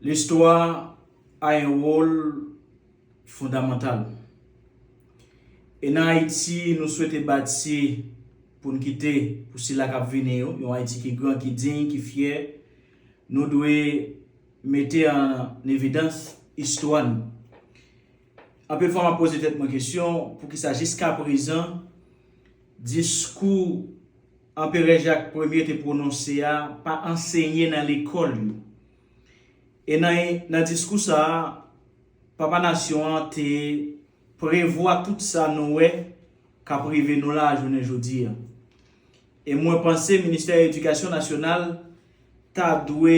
L'histoire a un rôle fondamental. Et dans Haïti, nous souhaitons bâtir pour nous quitter, pour si la cap venir, un Haïti qui est grand, qui est digne, qui est fier. Nous devons mettre en évidence l'histoire. Un peu de fois, je pose peut-être ma question pour qu'il s'agisse jusqu'à présent, discours Empereur Jacques Ier était prononcé, pas enseigné dans l'école. Et dans le discours, ça, Papa Nation prévoit tout ça, nous, qu'à privé nous là, je ne dis. Et moi, je pense que le ministère de l'Éducation nationale doit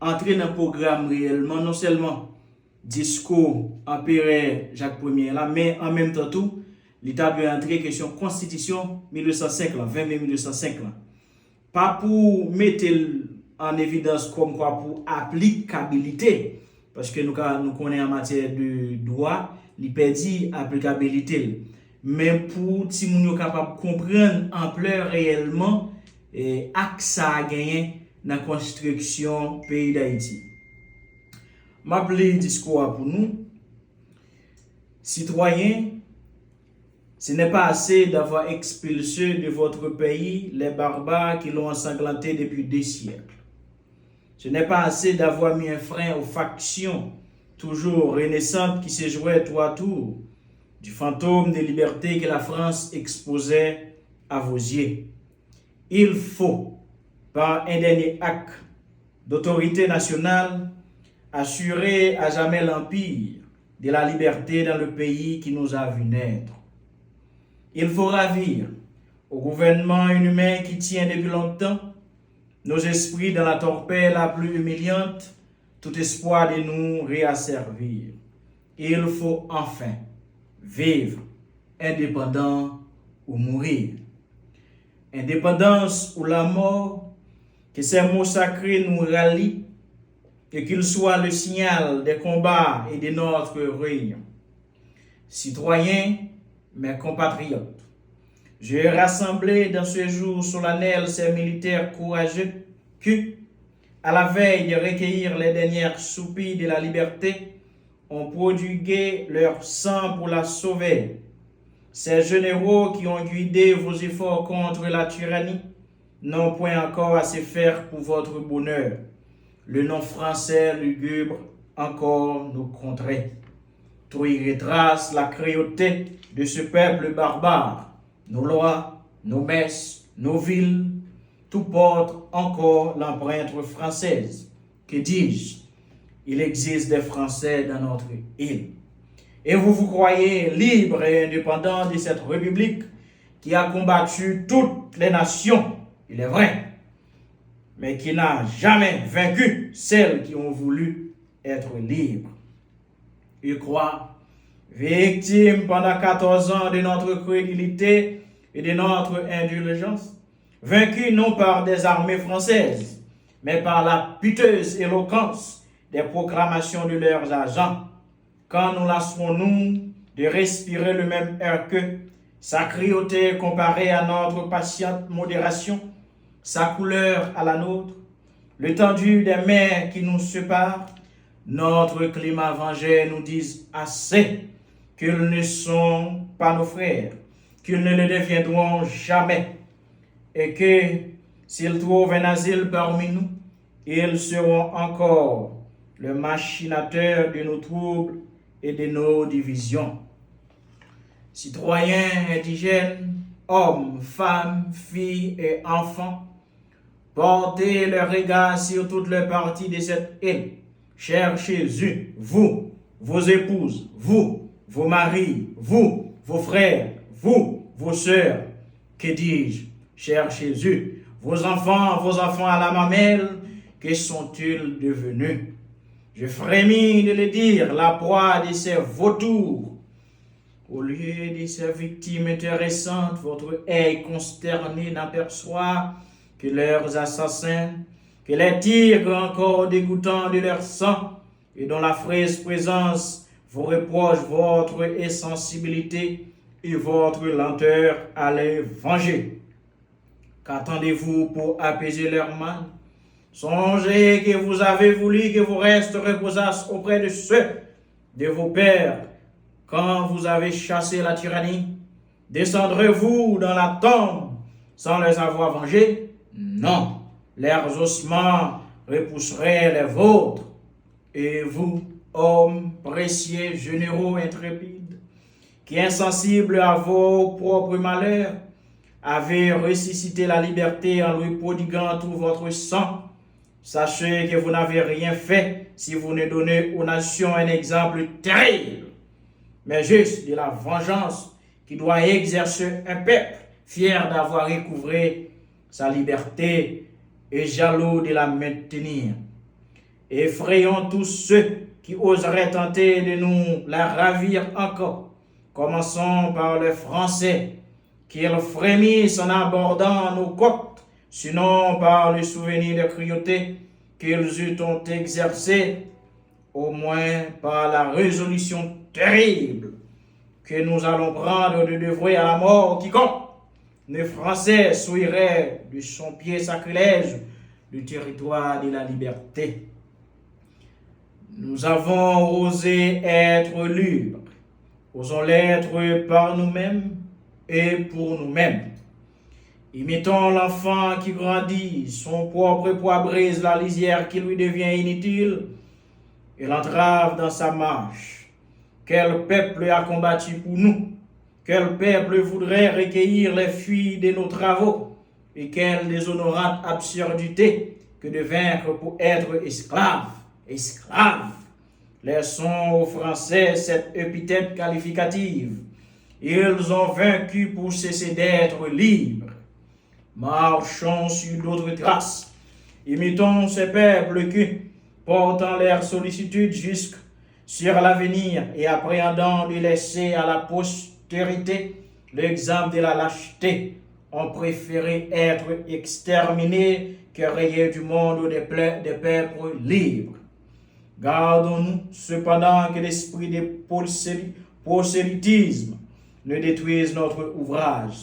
entrer dans le programme réellement, non seulement discours Empereur Jacques Ier, là, mais en même temps, tout, l'État doit entrer question Constitution 1905, 20 mai 1905. Pas pour mettre en évidence comme quoi pour applicabilité, parce que nous connaissons en matière de droit, il perdit applicabilité. Mais pour si nous sommes capables de comprendre l'ampleur réellement et ça a gagné dans la construction du pays d'Haïti. M'appeler discours pour nous, citoyens, ce n'est pas assez d'avoir expulsé de votre pays les barbares qui l'ont ensanglanté depuis des siècles. Ce n'est pas assez d'avoir mis un frein aux factions toujours renaissantes qui se jouaient tour à tour du fantôme de liberté que la France exposait à vos yeux. Il faut, par un dernier acte d'autorité nationale, assurer à jamais l'empire de la liberté dans le pays qui nous a vu naître. Il faut ravir au gouvernement inhumain qui tient depuis longtemps nos esprits dans la torpeur la plus humiliante, tout espoir de nous réasservir. Il faut enfin vivre indépendant ou mourir. Indépendance ou la mort, que ces mots sacrés nous rallient et qu'ils soient le signal des combats et de notre réunion. Citoyens, mes compatriotes, j'ai rassemblé dans ce jour solennel ces militaires courageux qui, à la veille de recueillir les dernières soupirs de la liberté, ont prodigué leur sang pour la sauver. Ces généraux qui ont guidé vos efforts contre la tyrannie n'ont point encore à se faire pour votre bonheur. Le nom français lugubre encore nous contrait. Tout y retrace la cruauté de ce peuple barbare. Nos lois, nos messes, nos villes, tout porte encore l'empreinte française. Que dis-je? Il existe des Français dans notre île. Et vous vous croyez libre et indépendant de cette république qui a combattu toutes les nations, il est vrai, mais qui n'a jamais vaincu celles qui ont voulu être libres. Je crois, victime pendant 14 ans de notre crédulité et de notre indulgence, vaincu non par des armées françaises, mais par la piteuse éloquence des proclamations de leurs agents. Quand nous lassons-nous de respirer le même air qu'eux, sa cruauté comparée à notre patiente modération, sa couleur à la nôtre, l'étendue des mers qui nous séparent, notre climat vengé nous disent assez qu'ils ne sont pas nos frères, qu'ils ne le deviendront jamais, et que s'ils trouvent un asile parmi nous, ils seront encore le machinateur de nos troubles et de nos divisions. Citoyens, indigènes, hommes, femmes, filles et enfants, portez le regard sur toutes les parties de cette île. Cherchez-y, vous, vos épouses, vous, vos maris, vous, vos frères, vous, vos sœurs. Que dis-je? Cherchez-y, vos enfants à la mamelle, que sont-ils devenus? Je frémis de le dire, la proie de ces vautours. Au lieu de ces victimes intéressantes, votre œil consterné n'aperçoit que leurs assassins, que les tigres encore dégoûtants de leur sang, et dont la fraise présence vous reproche votre insensibilité et votre lenteur à les venger. Qu'attendez-vous pour apaiser leur mal? Songez que vous avez voulu que vos restes reposassent auprès de ceux de vos pères quand vous avez chassé la tyrannie. Descendrez-vous dans la tombe sans les avoir vengés? Non, leurs ossements repousseraient les vôtres. Et vous, hommes précieux, généraux, intrépides, qui insensibles à vos propres malheurs, avez ressuscité la liberté en lui prodiguant tout votre sang. Sachez que vous n'avez rien fait si vous ne donnez aux nations un exemple terrible, mais juste de la vengeance qui doit exercer un peuple fier d'avoir recouvré sa liberté et jaloux de la maintenir. Effrayons tous ceux qui oseraient tenter de nous la ravir encore. Commençons par les Français, qu'ils frémissent en abordant nos côtes, sinon par le souvenir de cruauté qu'ils ont exercé, au moins par la résolution terrible que nous allons prendre de dévouer à la mort quiconque les Français souilleraient de son pied sacrilège du territoire de la liberté. Nous avons osé être libres, osons l'être par nous-mêmes et pour nous-mêmes. Imitons l'enfant qui grandit, son propre poids brise la lisière qui lui devient inutile et l'entrave dans sa marche. Quel peuple a combattu pour nous? Quel peuple voudrait recueillir les fruits de nos travaux? Et quelle déshonorante absurdité que de vaincre pour être esclave, esclave. Laissons aux Français cette épithète qualificative. Ils ont vaincu pour cesser d'être libres. Marchons sur d'autres traces. Imitons ces peuples qui, portant leur sollicitude jusque sur l'avenir et appréhendant de laisser à la postérité l'exemple de la lâcheté, ont préféré être exterminés que rayer du monde des peuples libres. Gardons-nous cependant que l'esprit de prosélytisme ne détruise notre ouvrage.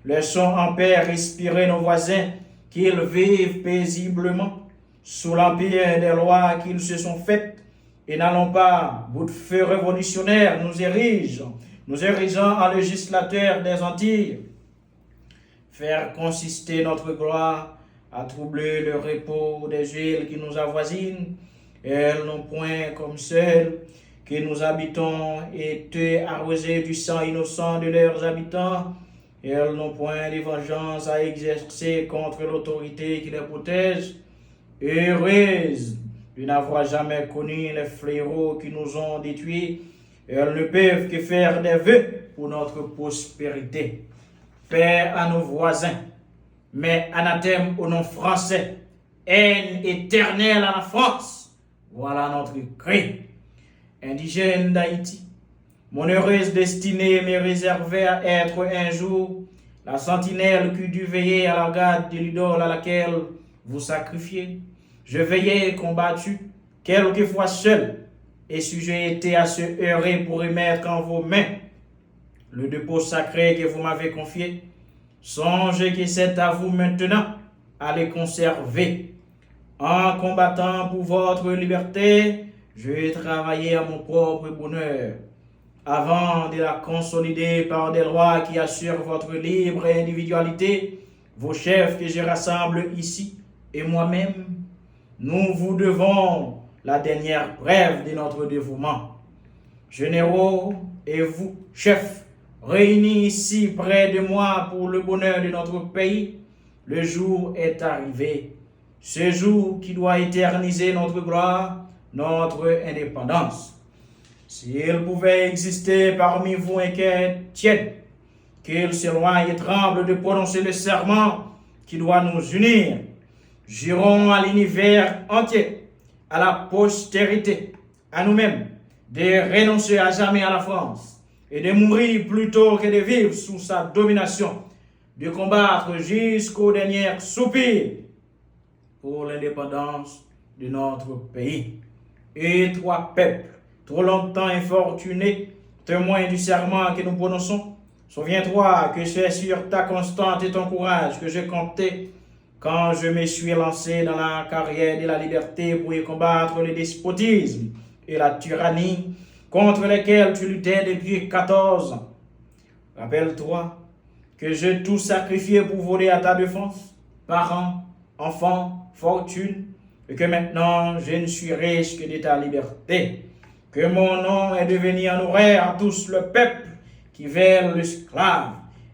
Laissons en paix respirer nos voisins, qu'ils vivent paisiblement sous l'empire des lois qu'ils se sont faites, et n'allons pas, bout de feu révolutionnaire, nous érigeant en législateurs des Antilles, faire consister notre gloire à troubler le repos des îles qui nous avoisinent. Elles n'ont point comme celles que nous habitons été arrosées du sang innocent de leurs habitants. Elles n'ont point de vengeance à exercer contre l'autorité qui les protège. Heureuses de n'avoir jamais connu les fléaux qui nous ont détruits, elles ne peuvent que faire des vœux pour notre prospérité. Paix à nos voisins, mais anathème au nom français, haine éternelle à la France. Voilà notre cri. Indigène d'Haïti, mon heureuse destinée me réservait à être un jour la sentinelle qui dut veiller à la garde de l'idole à laquelle vous sacrifiez. Je veillais combattu, quelquefois seul, et si j'ai été à se heurter pour remettre en vos mains le dépôt sacré que vous m'avez confié, songez que c'est à vous maintenant à les conserver. En combattant pour votre liberté, je vais travailler à mon propre bonheur, avant de la consolider par des lois qui assurent votre libre individualité. Vos chefs que je rassemble ici et moi-même, nous vous devons la dernière preuve de notre dévouement. Généraux et vous, chefs, réunis ici près de moi pour le bonheur de notre pays, le jour est arrivé. Ce jour qui doit éterniser notre gloire, notre indépendance. S'il pouvait exister parmi vous un cœur tiède, qu'il s'éloigne et tremble de prononcer le serment qui doit nous unir, jurons à l'univers entier, à la postérité, à nous-mêmes, de renoncer à jamais à la France et de mourir plutôt que de vivre sous sa domination, de combattre jusqu'au dernier soupir pour l'indépendance de notre pays. Et toi, peuple, trop longtemps infortuné, témoin du serment que nous prononçons, souviens-toi que c'est sur ta constante et ton courage que j'ai compté quand je me suis lancé dans la carrière de la liberté pour y combattre le despotisme et la tyrannie contre lesquels tu luttais depuis 14 ans. Rappelle-toi que j'ai tout sacrifié pour voler à ta défense, parents, enfants, fortune, et que maintenant je ne suis riche que de ta liberté, que mon nom est devenu en horaire à tous le peuple qui veulent l'esclave,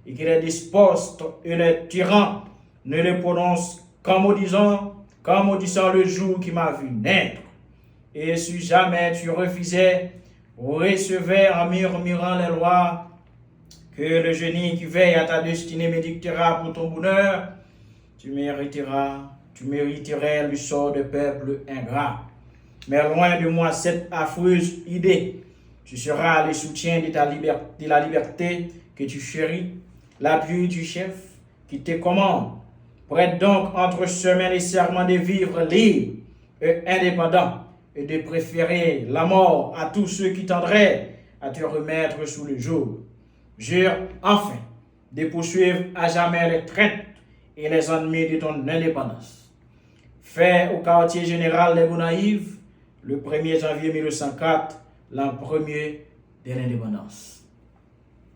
et que les despotes et les tyrans ne le prononcent qu'en maudissant le jour qui m'a vu naître. Et si jamais tu refusais ou recevais en murmurant les lois que le génie qui veille à ta destinée me dictera pour ton bonheur, tu mériterais le sort de peuple ingrat. Mais loin de moi cette affreuse idée. Tu seras le soutien de la liberté que tu chéris, l'appui du chef qui te commande. Prête donc entre semaines et serment de vivre libre et indépendant et de préférer la mort à tous ceux qui tendraient à te remettre sous le joug. Jure enfin de poursuivre à jamais les traites et les ennemis de ton indépendance. Fait au quartier général des Gonaïves, le 1er janvier 1904, l'an premier de l'indépendance.